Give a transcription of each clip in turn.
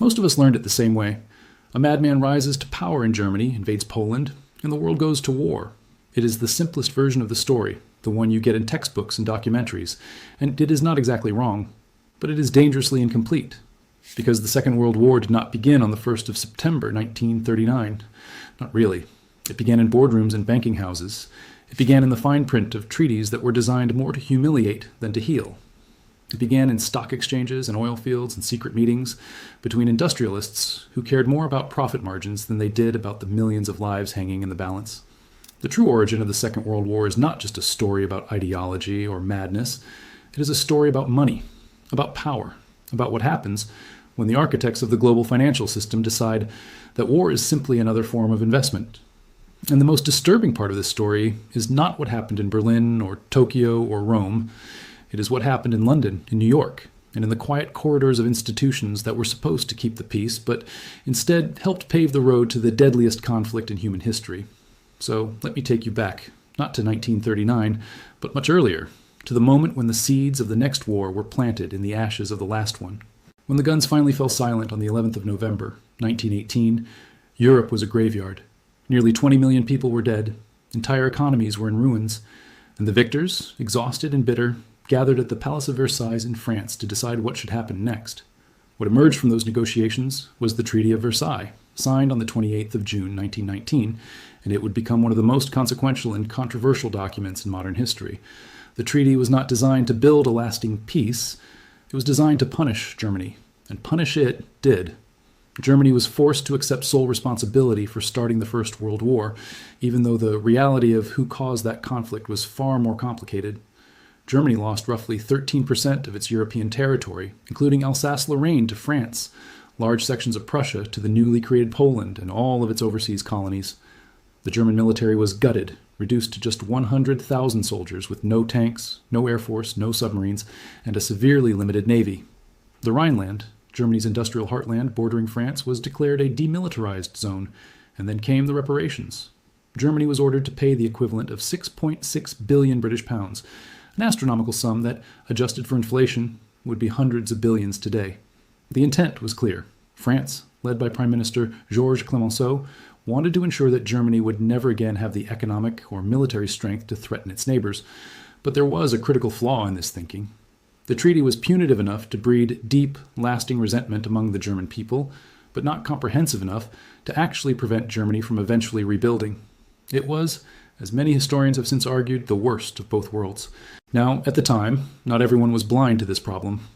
Most of us learned it the same way. A madman rises to power in Germany, invades Poland, and the world goes to war. It is the simplest version of the story, the one you get in textbooks and documentaries, and it is not exactly wrong, but it is dangerously incomplete. Because the Second World War did not begin on the 1st of September 1939. Not really. It began in boardrooms and banking houses. It began in the fine print of treaties that were designed more to humiliate than to heal. It began in stock exchanges and oil fields and secret meetings between industrialists who cared more about profit margins than they did about the millions of lives hanging in the balance. The true origin of the Second World War is not just a story about ideology or madness. It is a story about money, about power, about what happens when the architects of the global financial system decide that war is simply another form of investment. And the most disturbing part of this story is not what happened in Berlin or Tokyo or Rome. It is what happened in London, in New York, and in the quiet corridors of institutions that were supposed to keep the peace, but instead helped pave the road to the deadliest conflict in human history. So let me take you back, not to 1939, but much earlier, to the moment when the seeds of the next war were planted in the ashes of the last one. When the guns finally fell silent on the 11th of November, 1918, Europe was a graveyard. Nearly 20 million people were dead, entire economies were in ruins, and the victors, exhausted and bitter, gathered at the Palace of Versailles in France to decide what should happen next. What emerged from those negotiations was the Treaty of Versailles, signed on the 28th of June, 1919, and it would become one of the most consequential and controversial documents in modern history. The treaty was not designed to build a lasting peace. It was designed to punish Germany, and punish it did. Germany was forced to accept sole responsibility for starting the First World War, even though the reality of who caused that conflict was far more complicated. Germany lost roughly 13% of its European territory, including Alsace-Lorraine to France, large sections of Prussia to the newly created Poland and all of its overseas colonies. The German military was gutted, reduced to just 100,000 soldiers with no tanks, no air force, no submarines, and a severely limited navy. The Rhineland, Germany's industrial heartland bordering France, was declared a demilitarized zone, and then came the reparations. Germany was ordered to pay the equivalent of 6.6 billion British pounds, an astronomical sum that, adjusted for inflation, would be hundreds of billions today. The intent was clear. France, led by Prime Minister Georges Clemenceau, wanted to ensure that Germany would never again have the economic or military strength to threaten its neighbors. But there was a critical flaw in this thinking. The treaty was punitive enough to breed deep, lasting resentment among the German people, but not comprehensive enough to actually prevent Germany from eventually rebuilding. It was, as many historians have since argued, the worst of both worlds. Now, at the time, not everyone was blind to this problem.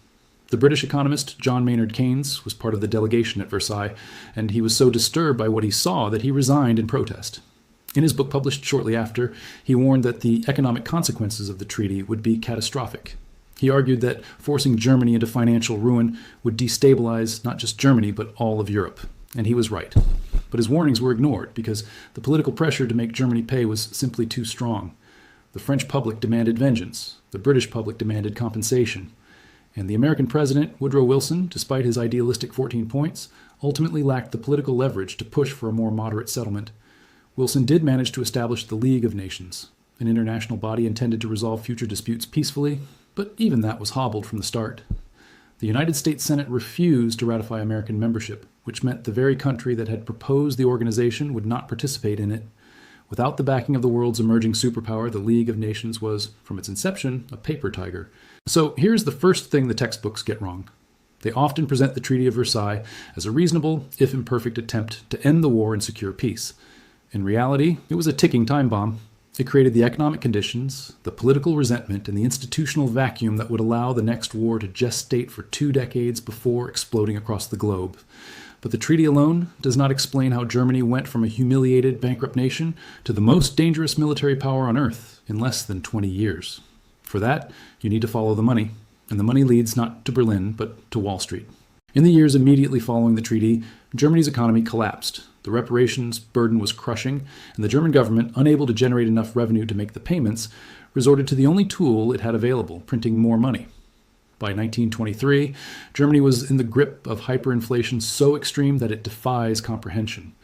The British economist John Maynard Keynes was part of the delegation at Versailles, and he was so disturbed by what he saw that he resigned in protest. In his book published shortly after, he warned that the economic consequences of the treaty would be catastrophic. He argued that forcing Germany into financial ruin would destabilize not just Germany, but all of Europe. And he was right. But his warnings were ignored because the political pressure to make Germany pay was simply too strong. The French public demanded vengeance. The British public demanded compensation. And the American president, Woodrow Wilson, despite his idealistic 14 points, ultimately lacked the political leverage to push for a more moderate settlement. Wilson did manage to establish the League of Nations, an international body intended to resolve future disputes peacefully, but even that was hobbled from the start. The United States Senate refused to ratify American membership, which meant the very country that had proposed the organization would not participate in it. Without the backing of the world's emerging superpower, the League of Nations was, from its inception, a paper tiger. So here's the first thing the textbooks get wrong. They often present the Treaty of Versailles as a reasonable, if imperfect, attempt to end the war and secure peace. In reality, it was a ticking time bomb. It created the economic conditions, the political resentment, and the institutional vacuum that would allow the next war to gestate for 2 decades before exploding across the globe. But the treaty alone does not explain how Germany went from a humiliated, bankrupt nation to the most dangerous military power on earth in less than 20 years. For that, you need to follow the money, and the money leads not to Berlin, but to Wall Street. In the years immediately following the treaty, Germany's economy collapsed. The reparations burden was crushing, and the German government, unable to generate enough revenue to make the payments, resorted to the only tool it had available, printing more money. By 1923, Germany was in the grip of hyperinflation so extreme that it defies comprehension.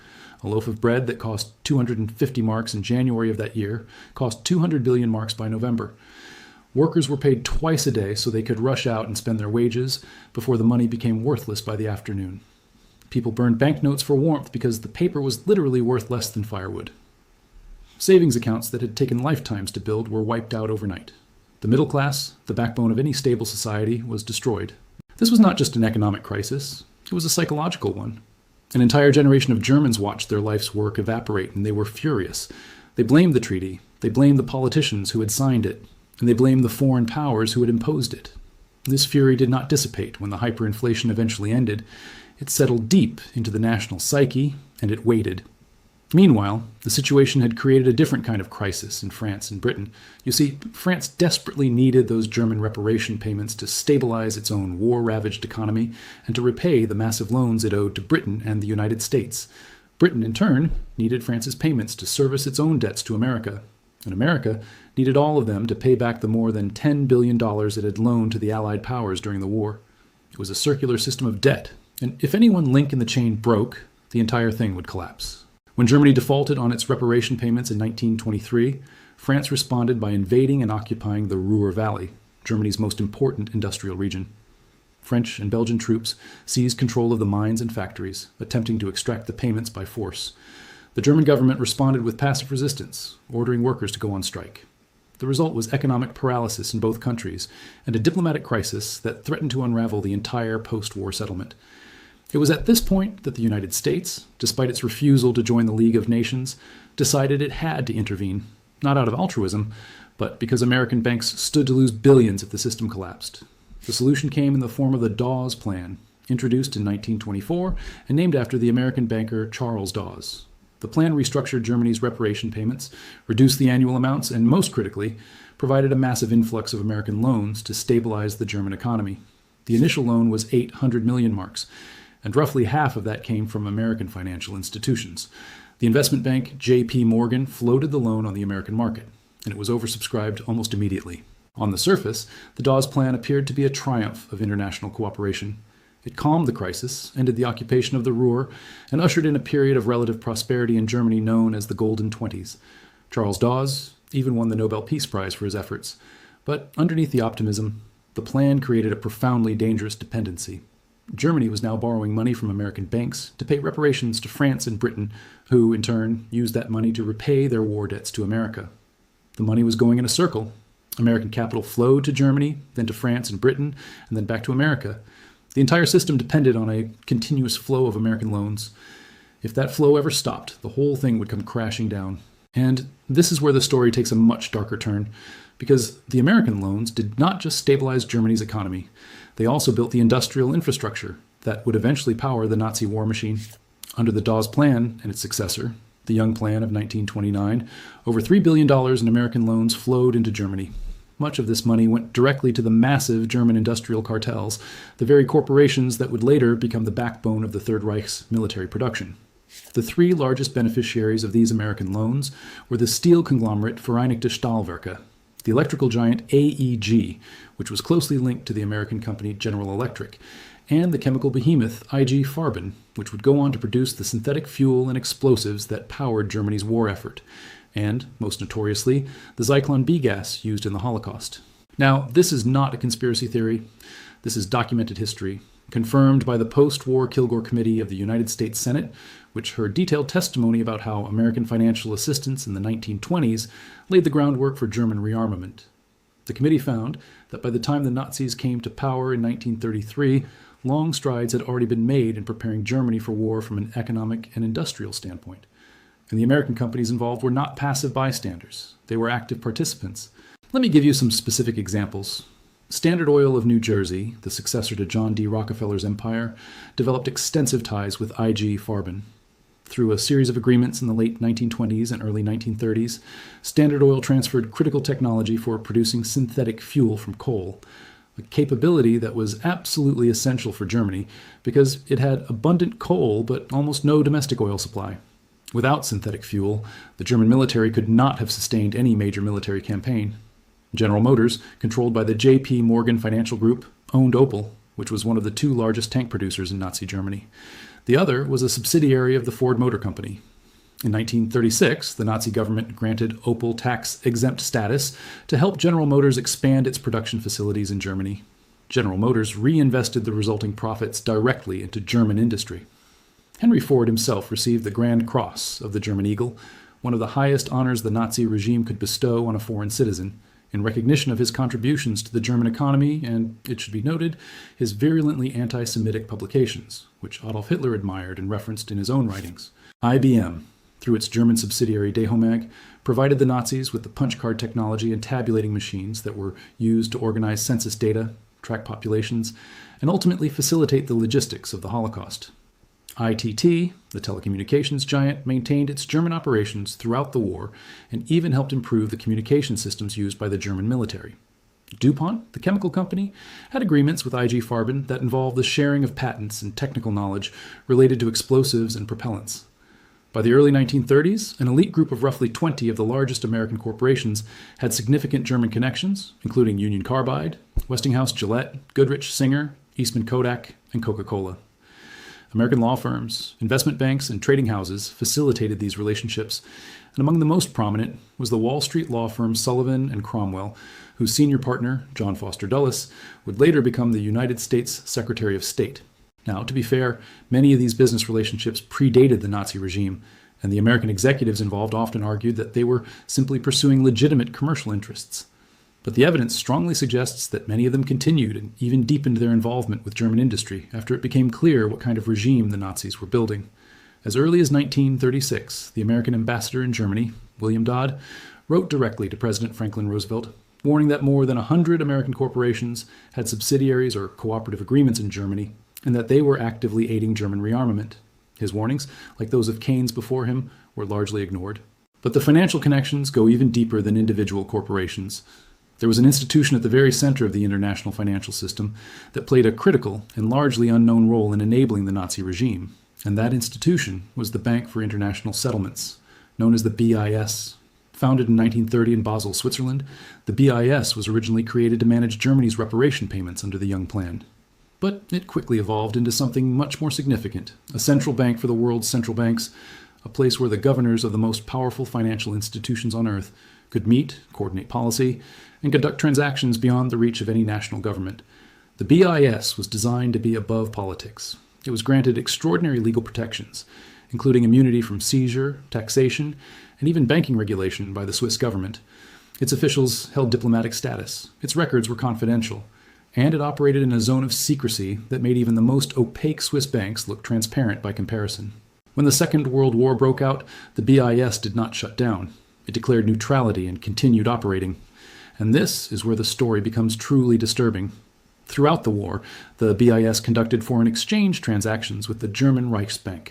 A loaf of bread that cost 250 marks in January of that year cost 200 billion marks by November. Workers were paid twice a day so they could rush out and spend their wages before the money became worthless by the afternoon. People burned banknotes for warmth because the paper was literally worth less than firewood. Savings accounts that had taken lifetimes to build were wiped out overnight. The middle class, the backbone of any stable society, was destroyed. This was not just an economic crisis, it was a psychological one. An entire generation of Germans watched their life's work evaporate, and they were furious. They blamed the treaty, they blamed the politicians who had signed it, and they blamed the foreign powers who had imposed it. This fury did not dissipate when the hyperinflation eventually ended. It settled deep into the national psyche, and it waited. Meanwhile, the situation had created a different kind of crisis in France and Britain. You see, France desperately needed those German reparation payments to stabilize its own war-ravaged economy and to repay the massive loans it owed to Britain and the United States. Britain, in turn, needed France's payments to service its own debts to America. And America needed all of them to pay back the more than $10 billion it had loaned to the Allied powers during the war. It was a circular system of debt, and if any one link in the chain broke, the entire thing would collapse. When Germany defaulted on its reparation payments in 1923, France responded by invading and occupying the Ruhr Valley, Germany's most important industrial region. French and Belgian troops seized control of the mines and factories, attempting to extract the payments by force. The German government responded with passive resistance, ordering workers to go on strike. The result was economic paralysis in both countries and a diplomatic crisis that threatened to unravel the entire post-war settlement. It was at this point that the United States, despite its refusal to join the League of Nations, decided it had to intervene, not out of altruism, but because American banks stood to lose billions if the system collapsed. The solution came in the form of the Dawes Plan, introduced in 1924 and named after the American banker Charles Dawes. The plan restructured Germany's reparation payments, reduced the annual amounts, and most critically, provided a massive influx of American loans to stabilize the German economy. The initial loan was 800 million marks, and roughly half of that came from American financial institutions. The investment bank J.P. Morgan floated the loan on the American market, and it was oversubscribed almost immediately. On the surface, the Dawes Plan appeared to be a triumph of international cooperation. It calmed the crisis, ended the occupation of the Ruhr, and ushered in a period of relative prosperity in Germany known as the Golden Twenties. Charles Dawes even won the Nobel Peace Prize for his efforts. But underneath the optimism, the plan created a profoundly dangerous dependency. Germany was now borrowing money from American banks to pay reparations to France and Britain, who, in turn, used that money to repay their war debts to America. The money was going in a circle. American capital flowed to Germany, then to France and Britain, and then back to America. The entire system depended on a continuous flow of American loans. If that flow ever stopped, the whole thing would come crashing down. And this is where the story takes a much darker turn, because the American loans did not just stabilize Germany's economy. They also built the industrial infrastructure that would eventually power the Nazi war machine. Under the Dawes Plan and its successor, the Young Plan of 1929, over $3 billion in American loans flowed into Germany. Much of this money went directly to the massive German industrial cartels, the very corporations that would later become the backbone of the Third Reich's military production. The three largest beneficiaries of these American loans were the steel conglomerate Vereinigte Stahlwerke, the electrical giant AEG, which was closely linked to the American company General Electric, and the chemical behemoth IG Farben, which would go on to produce the synthetic fuel and explosives that powered Germany's war effort, and, most notoriously, the Zyklon B gas used in the Holocaust. Now, this is not a conspiracy theory. This is documented history, confirmed by the post-war Kilgore Committee of the United States Senate, which heard detailed testimony about how American financial assistance in the 1920s laid the groundwork for German rearmament. The committee found that by the time the Nazis came to power in 1933, long strides had already been made in preparing Germany for war from an economic and industrial standpoint. And the American companies involved were not passive bystanders. They were active participants. Let me give you some specific examples. Standard Oil of New Jersey, the successor to John D. Rockefeller's empire, developed extensive ties with IG Farben. Through a series of agreements in the late 1920s and early 1930s, Standard Oil transferred critical technology for producing synthetic fuel from coal, a capability that was absolutely essential for Germany because it had abundant coal but almost no domestic oil supply. Without synthetic fuel, the German military could not have sustained any major military campaign. General Motors, controlled by the J.P. Morgan Financial Group, owned Opel, which was one of the two largest tank producers in Nazi Germany. The other was a subsidiary of the Ford Motor Company. In 1936, the Nazi government granted Opel tax-exempt status to help General Motors expand its production facilities in Germany. General Motors reinvested the resulting profits directly into German industry. Henry Ford himself received the Grand Cross of the German Eagle, one of the highest honors the Nazi regime could bestow on a foreign citizen, in recognition of his contributions to the German economy and, it should be noted, his virulently anti-Semitic publications, which Adolf Hitler admired and referenced in his own writings. IBM, through its German subsidiary Dahomag, provided the Nazis with the punch card technology and tabulating machines that were used to organize census data, track populations, and ultimately facilitate the logistics of the Holocaust. ITT, the telecommunications giant, maintained its German operations throughout the war and even helped improve the communication systems used by the German military. DuPont, the chemical company, had agreements with IG Farben that involved the sharing of patents and technical knowledge related to explosives and propellants. By the early 1930s, an elite group of roughly 20 of the largest American corporations had significant German connections, including Union Carbide, Westinghouse Gillette, Goodrich, Singer, Eastman Kodak, and Coca-Cola. American law firms, investment banks, and trading houses facilitated these relationships, and among the most prominent was the Wall Street law firm Sullivan and Cromwell, whose senior partner, John Foster Dulles, would later become the United States Secretary of State. Now, to be fair, many of these business relationships predated the Nazi regime, and the American executives involved often argued that they were simply pursuing legitimate commercial interests. But the evidence strongly suggests that many of them continued and even deepened their involvement with German industry after it became clear what kind of regime the Nazis were building. As early as 1936, the American ambassador in Germany, William Dodd, wrote directly to President Franklin Roosevelt, warning that more than 100 American corporations had subsidiaries or cooperative agreements in Germany, and that they were actively aiding German rearmament. His warnings, like those of Keynes before him, were largely ignored. But the financial connections go even deeper than individual corporations. There was an institution at the very center of the international financial system that played a critical and largely unknown role in enabling the Nazi regime, and that institution was the Bank for International Settlements, known as the BIS. Founded in 1930 in Basel, Switzerland, the BIS was originally created to manage Germany's reparation payments under the Young Plan. But it quickly evolved into something much more significant, a central bank for the world's central banks, a place where the governors of the most powerful financial institutions on earth could meet, coordinate policy, and conduct transactions beyond the reach of any national government. The BIS was designed to be above politics. It was granted extraordinary legal protections, including immunity from seizure, taxation, and even banking regulation by the Swiss government. Its officials held diplomatic status, its records were confidential, and it operated in a zone of secrecy that made even the most opaque Swiss banks look transparent by comparison. When the Second World War broke out, the BIS did not shut down. It declared neutrality and continued operating. And this is where the story becomes truly disturbing. Throughout the war, the BIS conducted foreign exchange transactions with the German Reichsbank.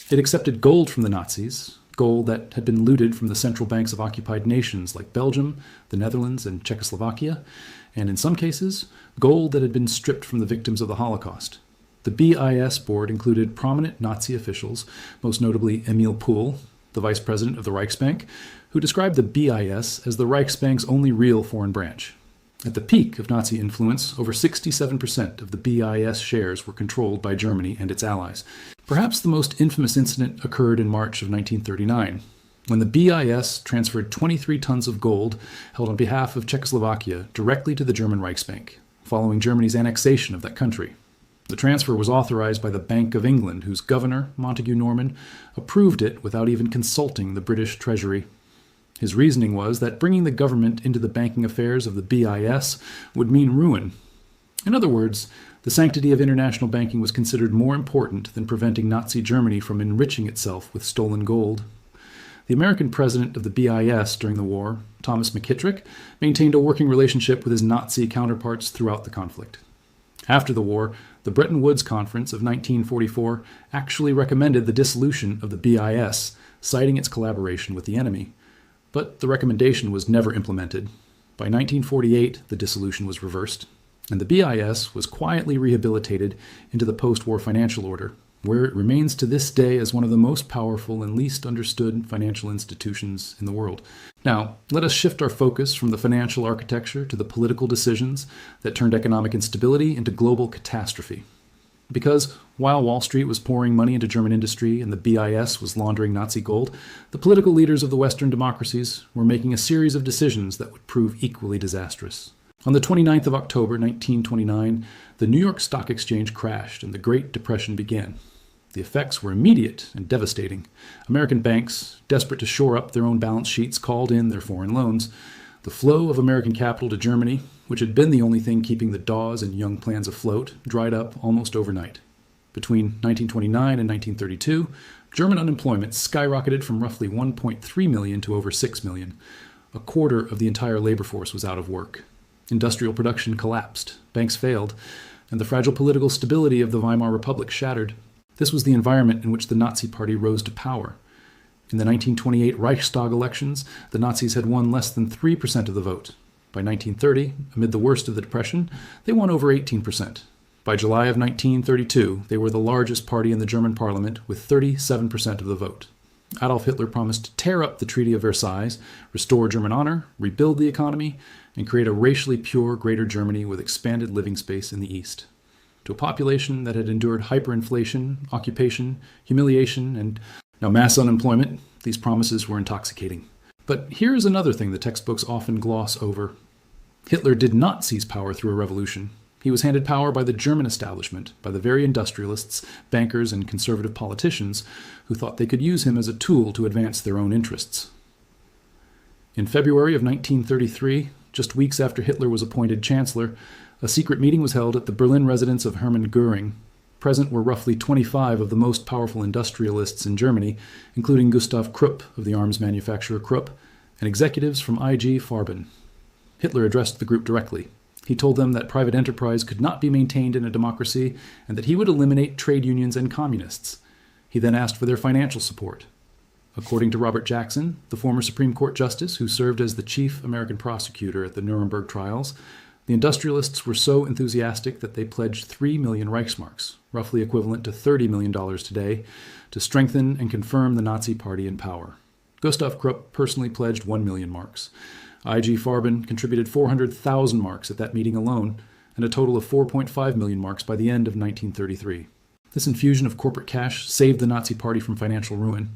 It accepted gold from the Nazis, gold that had been looted from the central banks of occupied nations like Belgium, the Netherlands, and Czechoslovakia, and in some cases, gold that had been stripped from the victims of the Holocaust. The BIS board included prominent Nazi officials, most notably Emil Pohl, the vice president of the Reichsbank, who described the BIS as the Reichsbank's only real foreign branch. At the peak of Nazi influence, over 67% of the BIS shares were controlled by Germany and its allies. Perhaps the most infamous incident occurred in March of 1939, when the BIS transferred 23 tons of gold held on behalf of Czechoslovakia directly to the German Reichsbank, following Germany's annexation of that country. The transfer was authorized by the Bank of England, whose governor, Montague Norman, approved it without even consulting the British Treasury. His reasoning was that bringing the government into the banking affairs of the BIS would mean ruin. In other words, the sanctity of international banking was considered more important than preventing Nazi Germany from enriching itself with stolen gold. The American president of the BIS during the war, Thomas McKittrick, maintained a working relationship with his Nazi counterparts throughout the conflict. After the war, the Bretton Woods Conference of 1944 actually recommended the dissolution of the BIS, citing its collaboration with the enemy. But the recommendation was never implemented. By 1948, the dissolution was reversed, and the BIS was quietly rehabilitated into the post-war financial order, where it remains to this day as one of the most powerful and least understood financial institutions in the world. Now, let us shift our focus from the financial architecture to the political decisions that turned economic instability into global catastrophe. Because while Wall Street was pouring money into German industry and the BIS was laundering Nazi gold, the political leaders of the Western democracies were making a series of decisions that would prove equally disastrous. On the 29th of October 1929, the New York Stock Exchange crashed and the Great Depression began. The effects were immediate and devastating. American banks, desperate to shore up their own balance sheets, called in their foreign loans. The flow of American capital to Germany, which had been the only thing keeping the Dawes and Young plans afloat, dried up almost overnight. Between 1929 and 1932, German unemployment skyrocketed from roughly 1.3 million to over 6 million. A quarter of the entire labor force was out of work. Industrial production collapsed, banks failed, and the fragile political stability of the Weimar Republic shattered. This was the environment in which the Nazi Party rose to power. In the 1928 Reichstag elections, the Nazis had won less than 3% of the vote. By 1930, amid the worst of the Depression, they won over 18%. By July of 1932, they were the largest party in the German parliament with 37% of the vote. Adolf Hitler promised to tear up the Treaty of Versailles, restore German honor, rebuild the economy, and create a racially pure Greater Germany with expanded living space in the East. To a population that had endured hyperinflation, occupation, humiliation, and now mass unemployment, these promises were intoxicating. But here is another thing the textbooks often gloss over. Hitler did not seize power through a revolution. He was handed power by the German establishment, by the very industrialists, bankers, and conservative politicians who thought they could use him as a tool to advance their own interests. In February of 1933, just weeks after Hitler was appointed chancellor, a secret meeting was held at the Berlin residence of Hermann Göring. Present were roughly 25 of the most powerful industrialists in Germany, including Gustav Krupp of the arms manufacturer Krupp, and executives from IG Farben. Hitler addressed the group directly. He told them that private enterprise could not be maintained in a democracy and that he would eliminate trade unions and communists. He then asked for their financial support. According to Robert Jackson, the former Supreme Court justice who served as the chief American prosecutor at the Nuremberg trials, the industrialists were so enthusiastic that they pledged 3 million Reichsmarks, roughly equivalent to $30 million today, to strengthen and confirm the Nazi Party in power. Gustav Krupp personally pledged 1 million marks. IG Farben contributed 400,000 marks at that meeting alone, and a total of 4.5 million marks by the end of 1933. This infusion of corporate cash saved the Nazi Party from financial ruin.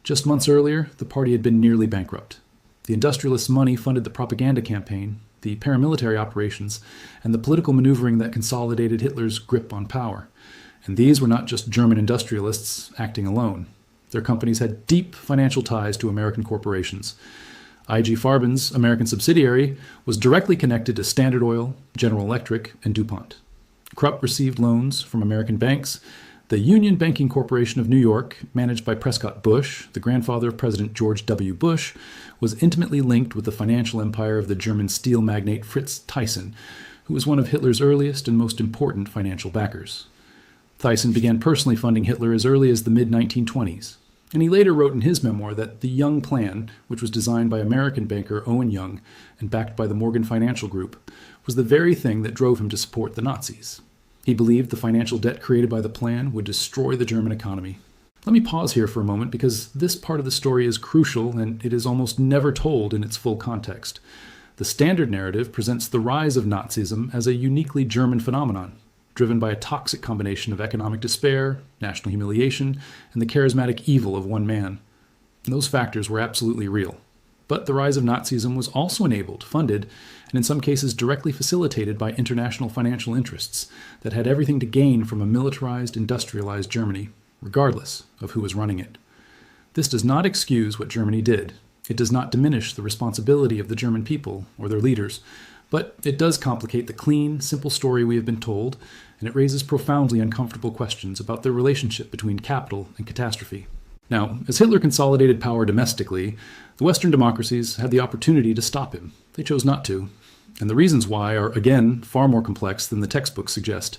Just months earlier, the party had been nearly bankrupt. The industrialists' money funded the propaganda campaign, the paramilitary operations, and the political maneuvering that consolidated Hitler's grip on power. And these were not just German industrialists acting alone. Their companies had deep financial ties to American corporations. IG Farben's American subsidiary was directly connected to Standard Oil, General Electric, and DuPont. Krupp received loans from American banks. The Union Banking Corporation of New York, managed by Prescott Bush, the grandfather of President George W. Bush, was intimately linked with the financial empire of the German steel magnate Fritz Thyssen, who was one of Hitler's earliest and most important financial backers. Thyssen began personally funding Hitler as early as the mid-1920s, and he later wrote in his memoir that the Young Plan, which was designed by American banker Owen Young and backed by the Morgan Financial Group, was the very thing that drove him to support the Nazis. He believed the financial debt created by the plan would destroy the German economy. Let me pause here for a moment because this part of the story is crucial and it is almost never told in its full context. The standard narrative presents the rise of Nazism as a uniquely German phenomenon, driven by a toxic combination of economic despair, national humiliation, and the charismatic evil of one man. And those factors were absolutely real. But the rise of Nazism was also enabled, funded, and in some cases directly facilitated by international financial interests that had everything to gain from a militarized, industrialized Germany, regardless of who was running it. This does not excuse what Germany did. It does not diminish the responsibility of the German people or their leaders, but it does complicate the clean, simple story we have been told, and it raises profoundly uncomfortable questions about the relationship between capital and catastrophe. Now, as Hitler consolidated power domestically, the Western democracies had the opportunity to stop him. They chose not to, and the reasons why are, again, far more complex than the textbooks suggest.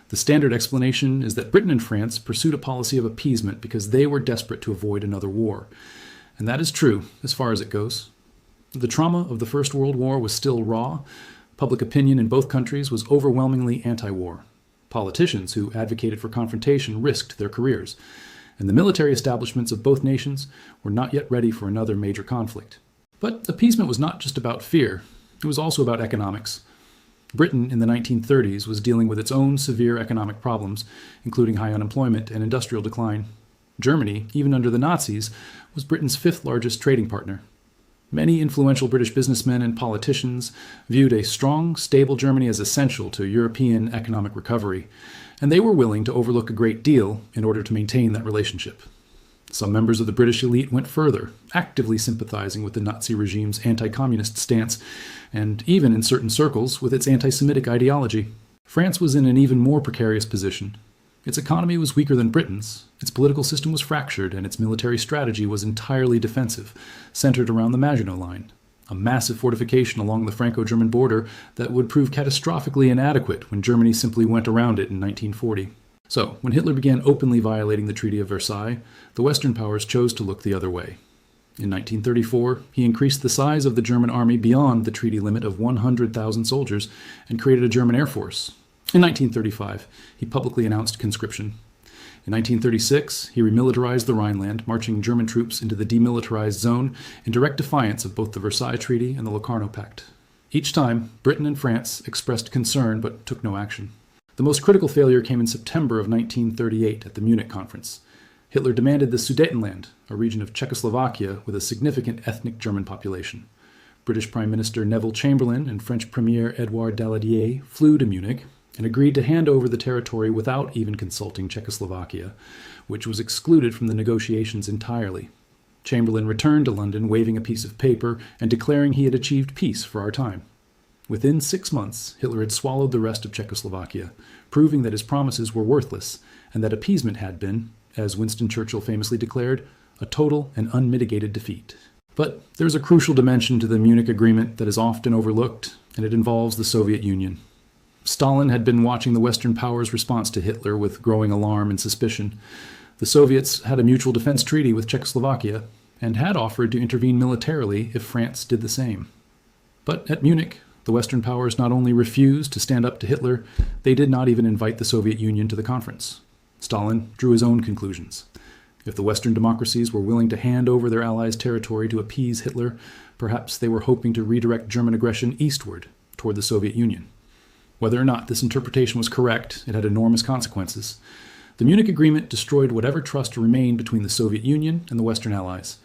The standard explanation is that Britain and France pursued a policy of appeasement because they were desperate to avoid another war. And that is true, as far as it goes. The trauma of the First World War was still raw. Public opinion in both countries was overwhelmingly anti-war. Politicians who advocated for confrontation risked their careers. And the military establishments of both nations were not yet ready for another major conflict. But appeasement was not just about fear. It was also about economics. Britain in the 1930s was dealing with its own severe economic problems, including high unemployment and industrial decline. Germany, even under the Nazis, was Britain's fifth largest trading partner. Many influential British businessmen and politicians viewed a strong, stable Germany as essential to European economic recovery, and they were willing to overlook a great deal in order to maintain that relationship. Some members of the British elite went further, actively sympathizing with the Nazi regime's anti-communist stance, and even in certain circles with its anti-Semitic ideology. France was in an even more precarious position. Its economy was weaker than Britain's, its political system was fractured, and its military strategy was entirely defensive, centered around the Maginot Line, a massive fortification along the Franco-German border that would prove catastrophically inadequate when Germany simply went around it in 1940. So, when Hitler began openly violating the Treaty of Versailles, the Western powers chose to look the other way. In 1934, he increased the size of the German army beyond the treaty limit of 100,000 soldiers and created a German air force. In 1935, he publicly announced conscription. In 1936, he remilitarized the Rhineland, marching German troops into the demilitarized zone in direct defiance of both the Versailles Treaty and the Locarno Pact. Each time, Britain and France expressed concern but took no action. The most critical failure came in September of 1938 at the Munich Conference. Hitler demanded the Sudetenland, a region of Czechoslovakia with a significant ethnic German population. British Prime Minister Neville Chamberlain and French Premier Édouard Daladier flew to Munich and agreed to hand over the territory without even consulting Czechoslovakia, which was excluded from the negotiations entirely. Chamberlain returned to London waving a piece of paper and declaring he had achieved peace for our time. Within 6 months, Hitler had swallowed the rest of Czechoslovakia, proving that his promises were worthless and that appeasement had been, as Winston Churchill famously declared, a total and unmitigated defeat. But there's a crucial dimension to the Munich Agreement that is often overlooked, and it involves the Soviet Union. Stalin had been watching the Western powers' response to Hitler with growing alarm and suspicion. The Soviets had a mutual defense treaty with Czechoslovakia and had offered to intervene militarily if France did the same. But at Munich, the Western powers not only refused to stand up to Hitler, they did not even invite the Soviet Union to the conference. Stalin drew his own conclusions. If the Western democracies were willing to hand over their allies' territory to appease Hitler, perhaps they were hoping to redirect German aggression eastward, toward the Soviet Union. Whether or not this interpretation was correct, it had enormous consequences. The Munich Agreement destroyed whatever trust remained between the Soviet Union and the Western Allies.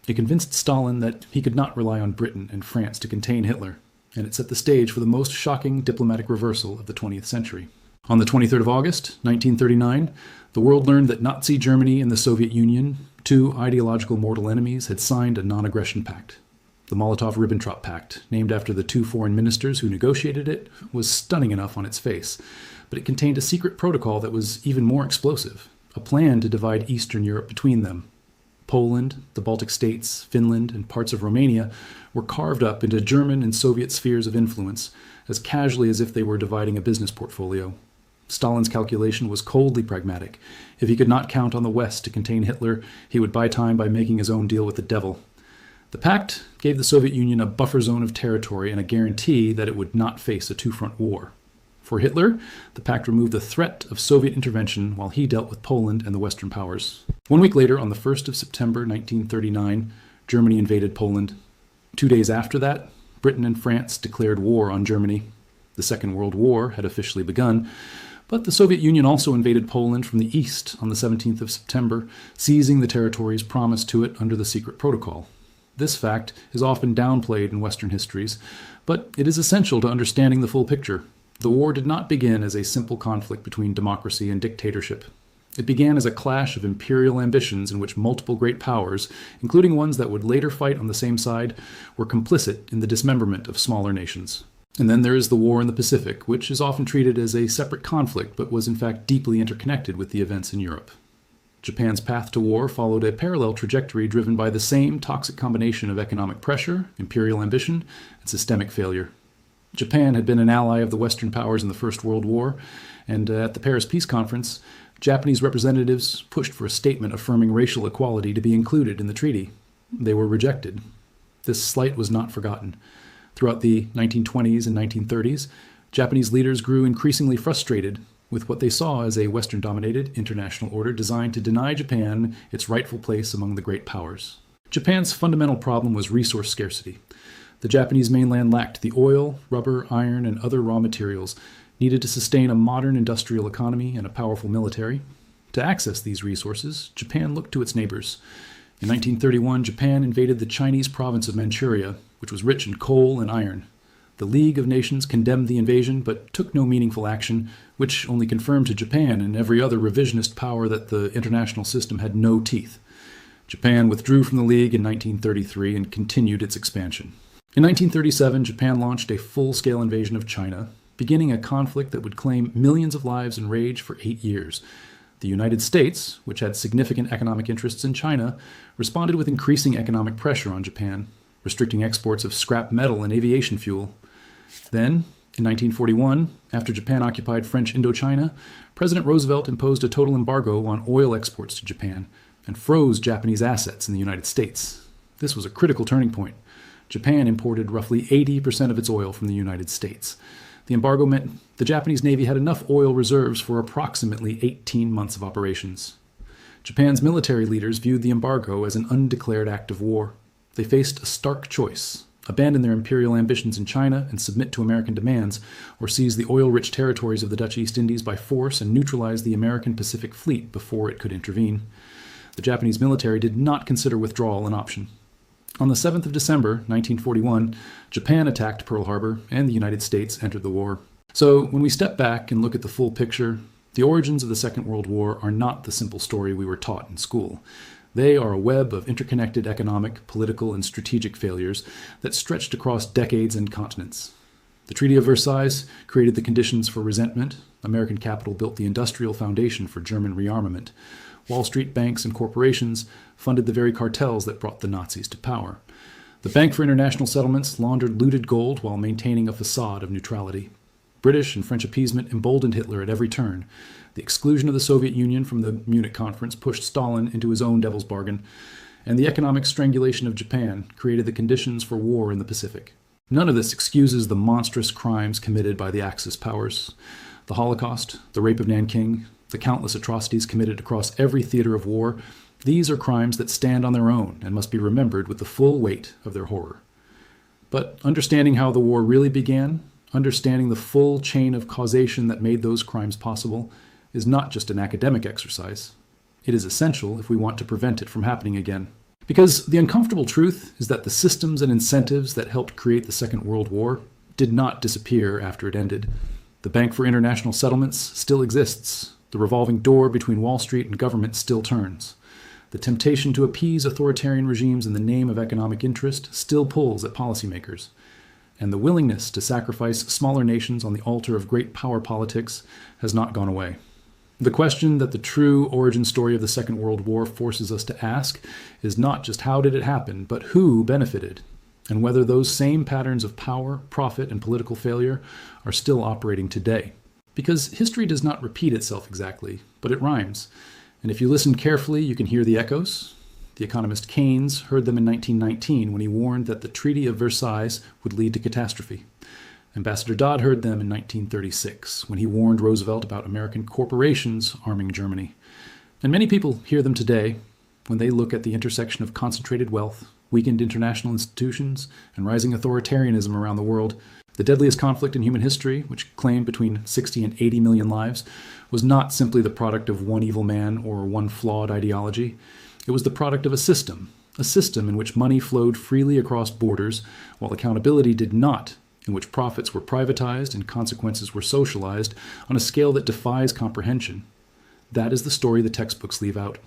It convinced Stalin that he could not rely on Britain and France to contain Hitler, and it set the stage for the most shocking diplomatic reversal of the 20th century. On the 23rd of August, 1939, the world learned that Nazi Germany and the Soviet Union, two ideological mortal enemies, had signed a non-aggression pact. The Molotov-Ribbentrop Pact, named after the two foreign ministers who negotiated it, was stunning enough on its face, but it contained a secret protocol that was even more explosive, a plan to divide Eastern Europe between them. Poland, the Baltic states, Finland, and parts of Romania were carved up into German and Soviet spheres of influence, as casually as if they were dividing a business portfolio. Stalin's calculation was coldly pragmatic. If he could not count on the West to contain Hitler, he would buy time by making his own deal with the devil. The pact gave the Soviet Union a buffer zone of territory and a guarantee that it would not face a two-front war. For Hitler, the pact removed the threat of Soviet intervention while he dealt with Poland and the Western powers. 1 week later, on the 1st of September 1939, Germany invaded Poland. 2 days after that, Britain and France declared war on Germany. The Second World War had officially begun, but the Soviet Union also invaded Poland from the east on the 17th of September, seizing the territories promised to it under the secret protocol. This fact is often downplayed in Western histories, but it is essential to understanding the full picture. The war did not begin as a simple conflict between democracy and dictatorship. It began as a clash of imperial ambitions in which multiple great powers, including ones that would later fight on the same side, were complicit in the dismemberment of smaller nations. And then there is the war in the Pacific, which is often treated as a separate conflict, but was in fact deeply interconnected with the events in Europe. Japan's path to war followed a parallel trajectory driven by the same toxic combination of economic pressure, imperial ambition, and systemic failure. Japan had been an ally of the Western powers in the First World War, and at the Paris Peace Conference, Japanese representatives pushed for a statement affirming racial equality to be included in the treaty. They were rejected. This slight was not forgotten. Throughout the 1920s and 1930s, Japanese leaders grew increasingly frustrated with what they saw as a Western-dominated international order designed to deny Japan its rightful place among the great powers. Japan's fundamental problem was resource scarcity. The Japanese mainland lacked the oil, rubber, iron, and other raw materials needed to sustain a modern industrial economy and a powerful military. To access these resources, Japan looked to its neighbors. In 1931, Japan invaded the Chinese province of Manchuria, which was rich in coal and iron. The League of Nations condemned the invasion, but took no meaningful action, which only confirmed to Japan and every other revisionist power that the international system had no teeth. Japan withdrew from the League in 1933 and continued its expansion. In 1937, Japan launched a full-scale invasion of China, beginning a conflict that would claim millions of lives and rage for 8 years. The United States, which had significant economic interests in China, responded with increasing economic pressure on Japan, restricting exports of scrap metal and aviation fuel. Then, in 1941, after Japan occupied French Indochina, President Roosevelt imposed a total embargo on oil exports to Japan and froze Japanese assets in the United States. This was a critical turning point. Japan imported roughly 80% of its oil from the United States. The embargo meant the Japanese Navy had enough oil reserves for approximately 18 months of operations. Japan's military leaders viewed the embargo as an undeclared act of war. They faced a stark choice: abandon their imperial ambitions in China and submit to American demands, or seize the oil-rich territories of the Dutch East Indies by force and neutralize the American Pacific Fleet before it could intervene. The Japanese military did not consider withdrawal an option. On the 7th of December, 1941, Japan attacked Pearl Harbor, and the United States entered the war. So, when we step back and look at the full picture, the origins of the Second World War are not the simple story we were taught in school. They are a web of interconnected economic, political, and strategic failures that stretched across decades and continents. The Treaty of Versailles created the conditions for resentment. American capital built the industrial foundation for German rearmament. Wall Street banks and corporations funded the very cartels that brought the Nazis to power. The Bank for International Settlements laundered looted gold while maintaining a facade of neutrality. British and French appeasement emboldened Hitler at every turn. The exclusion of the Soviet Union from the Munich Conference pushed Stalin into his own devil's bargain, and the economic strangulation of Japan created the conditions for war in the Pacific. None of this excuses the monstrous crimes committed by the Axis powers. The Holocaust, the rape of Nanking, the countless atrocities committed across every theater of war, these are crimes that stand on their own and must be remembered with the full weight of their horror. But understanding how the war really began, understanding the full chain of causation that made those crimes possible, is not just an academic exercise. It is essential if we want to prevent it from happening again. Because the uncomfortable truth is that the systems and incentives that helped create the Second World War did not disappear after it ended. The Bank for International Settlements still exists. The revolving door between Wall Street and government still turns. The temptation to appease authoritarian regimes in the name of economic interest still pulls at policymakers. And the willingness to sacrifice smaller nations on the altar of great power politics has not gone away. The question that the true origin story of the Second World War forces us to ask is not just how did it happen, but who benefited, and whether those same patterns of power, profit, and political failure are still operating today. Because history does not repeat itself exactly, but it rhymes. And if you listen carefully, you can hear the echoes. The economist Keynes heard them in 1919 when he warned that the Treaty of Versailles would lead to catastrophe. Ambassador Dodd heard them in 1936 when he warned Roosevelt about American corporations arming Germany. And many people hear them today when they look at the intersection of concentrated wealth, weakened international institutions, and rising authoritarianism around the world. The deadliest conflict in human history, which claimed between 60 and 80 million lives, was not simply the product of one evil man or one flawed ideology. It was the product of a system in which money flowed freely across borders, while accountability did not, in which profits were privatized and consequences were socialized on a scale that defies comprehension. That is the story the textbooks leave out.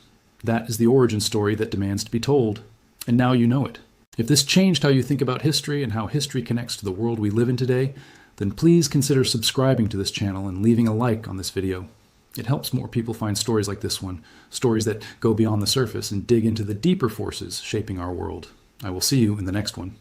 That is the origin story that demands to be told. And now you know it. If this changed how you think about history and how history connects to the world we live in today, then please consider subscribing to this channel and leaving a like on this video. It helps more people find stories like this one, stories that go beyond the surface and dig into the deeper forces shaping our world. I will see you in the next one.